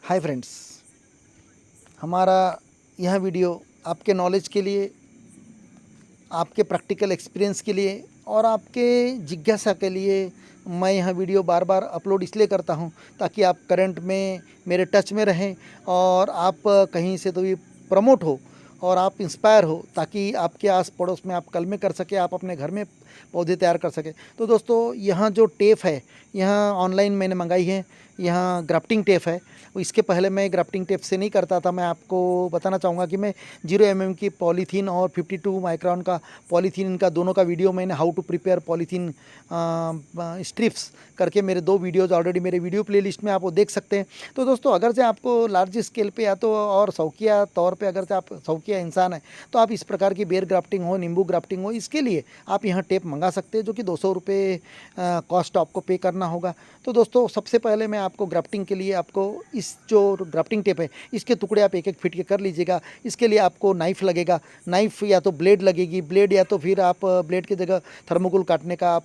Hi friends, हमारा यह video आपके नॉलेज के लिए, आपके प्रैक्टिकल एक्सपीरियंस के लिए और आपके जिज्ञासा के लिए मैं यह वीडियो बार बार अपलोड इसलिए करता हूं ताकि आप करंट में मेरे टच में रहें और आप कहीं से तो भी प्रमोट हो और आप इंस्पायर हो, ताकि आपके आस पड़ोस में आप कलमे कर सके, आप अपने घर में पौधे तैयार कर सके। तो दोस्तों, यहाँ जो टेप है, यहाँ ऑनलाइन मैंने मंगाई है। यहाँ ग्राफ्टिंग टेप है। इसके पहले मैं ग्राफ्टिंग टेप से नहीं करता था। मैं आपको बताना चाहूँगा कि मैं 0 mm की पॉलीथीन और 52 माइक्रोन का पॉलीथीन, इनका दोनों का वीडियो मैंने how to prepare polythene strips करके मेरे 2 वीडियोज़ ऑलरेडी मेरे वीडियो प्लेलिस्ट में आप वो देख सकते हैं। तो दोस्तों, अगर से आपको लार्ज स्केल पे या तो और शौकिया तौर पे अगर से आप शौकिया इंसान है तो आप इस प्रकार की बेर ग्राफ्टिंग हो, नींबू ग्राफ्टिंग हो, इसके लिए आप यहाँ टेप मंगा सकते हैं, जो कि 200 रुपये कॉस्ट आपको पे करना होगा। तो दोस्तों, सबसे पहले मैं आपको ग्राफ्टिंग के लिए आपको इस जो ग्राफ्टिंग टेप है इसके टुकड़े आप एक एक फीट के कर लीजिएगा। इसके लिए आपको नाइफ़ लगेगा, नाइफ़ या तो ब्लेड लगेगी, ब्लेड या तो फिर आप ब्लेड की जगह थर्मोकोल काटने का आप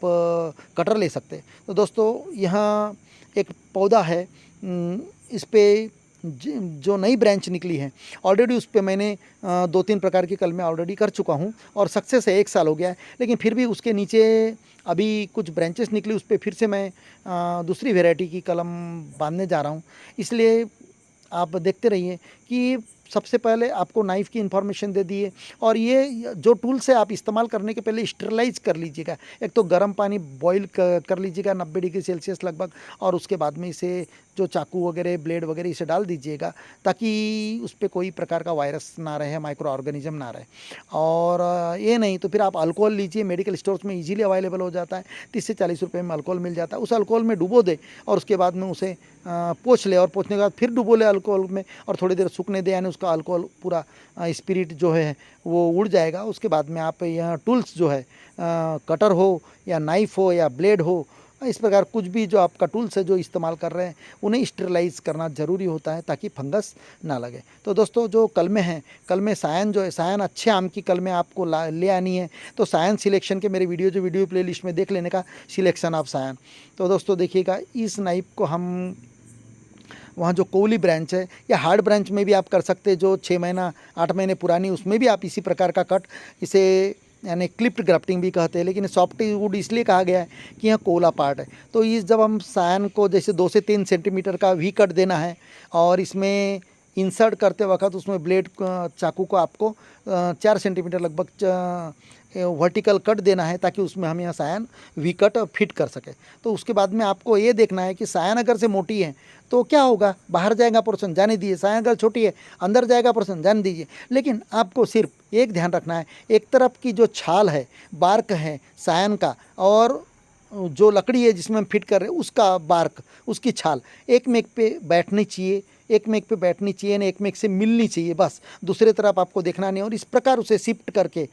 कटर ले सकते हैं। तो दोस्तों, यहाँ एक पौधा है, इस पे जो नई ब्रांच निकली है ऑलरेडी, उस पे मैंने 2-3 प्रकार की कलमें ऑलरेडी कर चुका हूँ और सक्सेस है, 1 साल हो गया है। लेकिन फिर भी उसके नीचे अभी कुछ ब्रांचेस निकली, उस पे फिर से मैं दूसरी वैरायटी की कलम बांधने जा रहा हूँ। इसलिए आप देखते रहिए कि सबसे पहले आपको नाइफ़ की इन्फॉर्मेशन दे दिए, और ये जो टूल्स है आप इस्तेमाल करने के पहले स्टरलाइज कर लीजिएगा। एक तो गर्म पानी बॉईल कर लीजिएगा 90 डिग्री सेल्सियस लगभग, और उसके बाद में इसे जो चाकू वगैरह, ब्लेड वगैरह इसे डाल दीजिएगा, ताकि उस पर कोई प्रकार का वायरस ना रहे, माइक्रो ऑर्गेनिज्म ना रहे। और ये नहीं तो फिर आप अल्कोहल लीजिए, मेडिकल स्टोर्स में इजीली अवेलेबल हो जाता है, 30 से 40 रुपये में अल्कोहल मिल जाता है। उस अल्कोहल में डुबो दे और उसके बाद में उसे पोंछ ले, और पोंछने के बाद फिर डुबो ले अल्कोहल में और थोड़ी देर सूखने दे, यानी उसका अल्कोहल पूरा स्पिरिट जो है वो उड़ जाएगा। उसके बाद में आप यहाँ टूल्स जो है, कटर हो या नाइफ़ हो या ब्लेड हो, इस प्रकार कुछ भी जो आपका टूल्स है जो इस्तेमाल कर रहे हैं, उन्हें स्टेरिलाइज करना ज़रूरी होता है ताकि फंगस ना लगे। तो दोस्तों, जो कलमें हैं, कलमें सायन जो है, सायन अच्छे आम की कलमें आपको ले आनी है। तो सायन सिलेक्शन के मेरे वीडियो प्ले लिस्ट में देख लेने का, सिलेक्शन ऑफ सायन। तो दोस्तों देखिएगा, इस नाइफ को हम वहाँ जो कोवली ब्रांच है या हार्ड ब्रांच में भी आप कर सकते हैं, जो 6 महीना 8 महीने पुरानी, उसमें भी आप इसी प्रकार का कट, इसे यानी क्लिप्ड ग्राफ्टिंग भी कहते हैं, लेकिन सॉफ्ट वुड इसलिए कहा गया है कि यहाँ कोला पार्ट है। तो इस जब हम सायन को जैसे 2 से 3 सेंटीमीटर का वी कट देना है, और इसमें इंसर्ट करते वक्त उसमें ब्लेड चाकू को आपको 4 सेंटीमीटर लगभग वर्टिकल कट देना है, ताकि उसमें हम यहाँ सायन वी कट फिट कर सके। तो उसके बाद में आपको ये देखना है कि सायन अगर से मोटी है तो क्या होगा, बाहर जाएगा पोर्शन, जाने दीजिए। सायन अगर छोटी है, अंदर जाएगा पोर्शन, जाने दीजिए। लेकिन आपको सिर्फ एक ध्यान रखना है, एक तरफ की जो छाल है, बार्क है सायन का, और जो लकड़ी है जिसमें हम फिट कर रहे हैं उसका बार्क, उसकी छाल एक में एक पे बैठनी चाहिए, एक में एक पे बैठनी चाहिए ना, एक में एक से मिलनी चाहिए, बस। दूसरे तरफ आपको देखना नहीं, और इस प्रकार उसे शिफ्ट करके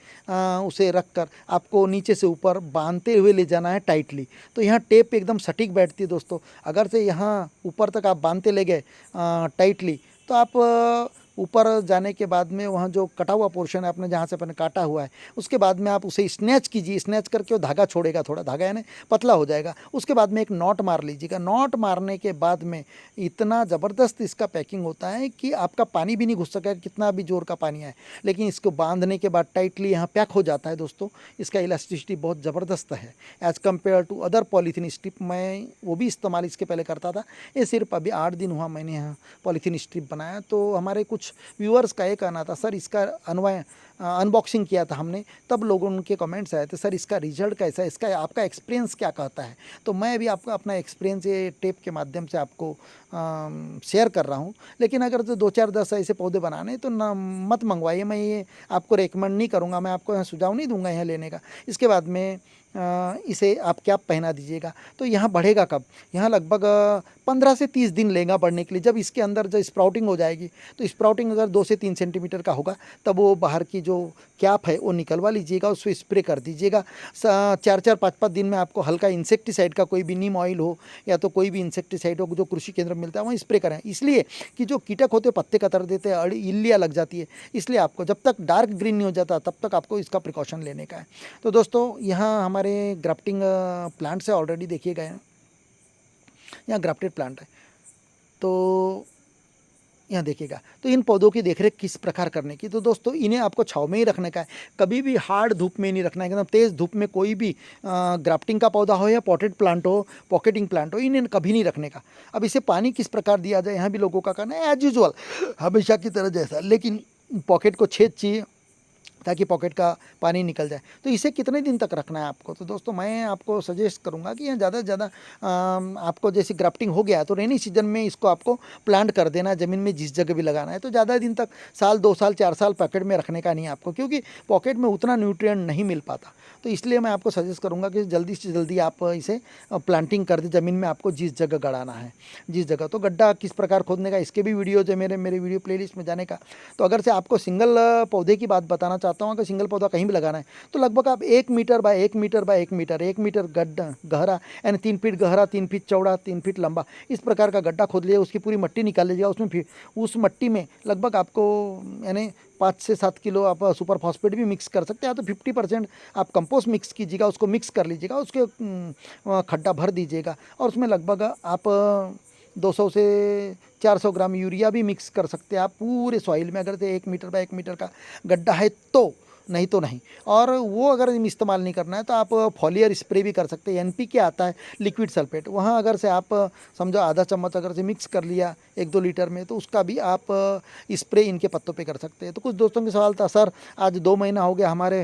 उसे रख कर आपको नीचे से ऊपर बांधते हुए ले जाना है टाइटली। तो यहाँ टेप एकदम सटीक बैठती है दोस्तों। अगर से यहाँ ऊपर तक आप बांधते ले गए टाइटली, तो आप ऊपर जाने के बाद में वहाँ जो कटा हुआ पोर्शन है आपने, जहाँ से अपने काटा हुआ है, उसके बाद में आप उसे स्नैच कीजिए। स्नैच करके वो धागा छोड़ेगा, थोड़ा धागा यानी पतला हो जाएगा। उसके बाद में एक नॉट मार लीजिएगा। नॉट मारने के बाद में इतना ज़बरदस्त इसका पैकिंग होता है कि आपका पानी भी नहीं घुस सकेगा, कितना भी जोर का पानी आए। लेकिन इसको बांधने के बाद टाइटली यहाँ पैक हो जाता है दोस्तों। इसका इलास्टिसिटी बहुत ज़बरदस्त है as compare to other polythene strip. मैं वो भी इस्तेमाल इसके पहले करता था, ये सिर्फ अभी 8 दिन हुआ मैंने यहाँ पॉलीथीन स्ट्रिप बनाया। तो हमारे कुछ व्यूअर्स का ये कहना था, सर इसका अनबॉक्सिंग किया था हमने, तब लोगों के कमेंट्स आए थे, सर इसका रिजल्ट कैसा है, इसका आपका एक्सपीरियंस क्या कहता है। तो मैं भी आपको अपना एक्सपीरियंस ये टेप के माध्यम से आपको शेयर कर रहा हूँ। लेकिन अगर तो 2-4-10 ऐसे पौधे बनाने तो ना मत मंगवाइए। मैं ये आपको रेकमेंड नहीं करूँगा, मैं आपको यहाँ सुझाव नहीं दूंगा यहाँ लेने का। इसके बाद में इसे आप क्या पहना दीजिएगा। तो यहाँ बढ़ेगा कब, यहाँ लगभग 15 से 30 दिन लेगा बढ़ने के लिए। जब इसके अंदर जब स्प्राउटिंग हो जाएगी, तो स्प्राउटिंग अगर 2 से 3 सेंटीमीटर का होगा, तब वो बाहर की जो कैप है वो निकलवा लीजिएगा, उसको स्प्रे कर दीजिएगा। 4-4 5-5 दिन में आपको हल्का इंसेक्टिसाइड का, कोई भी नीम ऑयल हो या तो कोई भी इंसेक्टिसाइड हो जो कृषि केंद्र में मिलता है, वहाँ स्प्रे करें। इसलिए कि जो कीटक होते पत्ते कतर देते हैं, इल्लियाँ लग जाती है। इसलिए आपको जब तक डार्क ग्रीन नहीं हो जाता तब तक आपको इसका प्रिकॉशन लेने का है। तो दोस्तों, यहाँ हमारे ग्राफ्टिंग प्लांट्स है, ऑलरेडी देखिए गए हैं, यहाँ ग्राफ्टेड प्लांट है। तो यहाँ देखिएगा। तो इन पौधों की देखरेख किस प्रकार करने की, तो दोस्तों इन्हें आपको छाँव में ही रखने का है, कभी भी हार्ड धूप में नहीं रखना है। एकदम तेज़ धूप में कोई भी ग्राफ्टिंग का पौधा हो या पॉटेड प्लांट हो, पॉकेटिंग प्लांट हो, इन्हें कभी नहीं रखने का। अब इसे पानी किस प्रकार दिया जाए, यहाँ भी लोगों का कहना है एज यूजुअल हमेशा की तरह जैसा, लेकिन पॉकेट को छेद चाहिए ताकि पॉकेट का पानी निकल जाए। तो इसे कितने दिन तक रखना है आपको, तो दोस्तों मैं आपको सजेस्ट करूंगा कि यहाँ ज़्यादा से ज़्यादा आपको जैसे ग्राफ्टिंग हो गया तो रेनी सीजन में इसको आपको प्लांट कर देना, ज़मीन में जिस जगह भी लगाना है। तो ज़्यादा दिन तक, साल 2 साल 4 साल पॉकेट में रखने का नहीं है आपको, क्योंकि पॉकेट में उतना न्यूट्रिएंट नहीं मिल पाता। तो इसलिए मैं आपको सजेस्ट करूँगा कि जल्दी से जल्दी आप इसे प्लांटिंग कर दें ज़मीन में। आपको जिस जगह गड़ाना है, जिस जगह, तो गड्ढा किस प्रकार खोदने का इसके भी वीडियोज है मेरे वीडियो प्लेलिस्ट में जाने का। तो अगर से आपको सिंगल पौधे की बात बताना चाहता हूँ, अगर सिंगल पौधा कहीं भी लगाना है तो लगभग आप 1 meter by 1 meter by 1 meter, 1 meter गड्ढा गहरा, यानी 3 फीट गहरा, 3 फीट चौड़ा, 3 फीट लंबा, इस प्रकार का गड्ढा खोद लीजिए। उसकी पूरी मट्टी निकाल लीजिएगा। उसमें फिर उस मट्टी में लगभग आपको यानी 5 से 7 किलो आप सुपर फॉस्फेट भी मिक्स कर सकते हैं, या तो 50% आप कंपोस्ट मिक्स कीजिएगा, उसको मिक्स कर लीजिएगा, उसके खड्डा भर दीजिएगा, और उसमें लगभग आप 200 से 400 ग्राम यूरिया भी मिक्स कर सकते हैं आप पूरे सॉइल में, अगर से 1 मीटर बाय 1 मीटर का गड्ढा है तो, नहीं तो नहीं। और वो अगर इस्तेमाल नहीं करना है तो आप फॉलियर स्प्रे भी कर सकते हैं। एनपीके आता है, लिक्विड सल्फेट, वहाँ अगर से आप समझो आधा चम्मच अगर से मिक्स कर लिया 1-2 लीटर में, तो उसका भी आप स्प्रे इनके पत्तों पे कर सकते हैं। तो कुछ दोस्तों के सवाल था, सर आज 2 महीना हो गया हमारे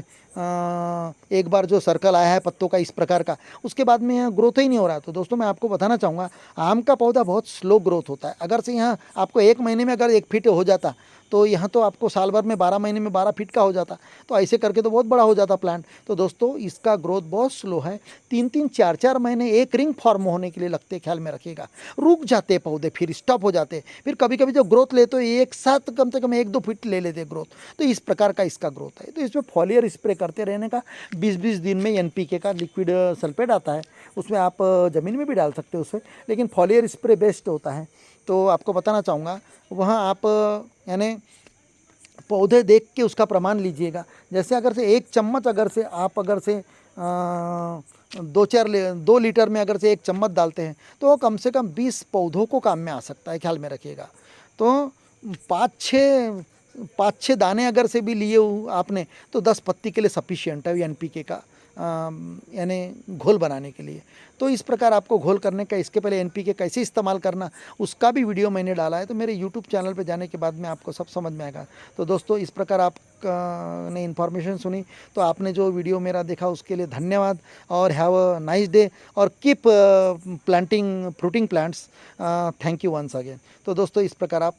एक बार जो सर्कल आया है पत्तों का इस प्रकार का, उसके बाद में यहाँ ग्रोथ ही नहीं हो रहा। तो दोस्तों मैं आपको बताना चाहूँगा, आम का पौधा बहुत स्लो ग्रोथ होता है। अगर से यहाँ आपको 1 महीने में अगर 1 फीट हो जाता, तो यहाँ तो आपको साल भर में 12 महीने में 12 फीट का हो जाता। तो ऐसे करके तो बहुत बड़ा हो जाता प्लांट। तो दोस्तों इसका ग्रोथ बहुत स्लो है, 3-3 4-4 महीने एक रिंग फॉर्म होने के लिए लगते, ख्याल में रखिएगा। रुक जाते पौधे, फिर स्टॉप हो जाते, फिर कभी कभी जब ग्रोथ ले तो एक साथ कम से कम 1-2 फीट ले लेते ग्रोथ। तो इस प्रकार का इसका ग्रोथ है। तो इसमें फॉलियर स्प्रे करते रहने का, 20-20 दिन में एनपीके का लिक्विड सल्फेट आता है, उसमें आप ज़मीन में भी डाल सकते हो उससे, लेकिन फॉलियर स्प्रे बेस्ट होता है। तो आपको बताना चाहूँगा, वहाँ आप यानी पौधे देख के उसका प्रमाण लीजिएगा। जैसे अगर से 1 चम्मच अगर से आप अगर से 2 लीटर में अगर से 1 चम्मच डालते हैं तो वो कम से कम 20 पौधों को काम में आ सकता है, ख्याल में रखिएगा। तो 5-6 दाने अगर से भी लिए आपने तो 10 पत्ती के लिए सफिशिएंट है एनपीके का यानी घोल बनाने के लिए। तो इस प्रकार आपको घोल करने का, इसके पहले एनपीके कैसे इस्तेमाल करना उसका भी वीडियो मैंने डाला है, तो मेरे यूट्यूब चैनल पे जाने के बाद में आपको सब समझ में आएगा। तो दोस्तों इस प्रकार आप ने इन्फॉर्मेशन सुनी, तो आपने जो वीडियो मेरा देखा उसके लिए धन्यवाद, और हैव अ नाइस डे, और keep planting fruiting plants. Thank you once again. तो दोस्तों इस प्रकार आप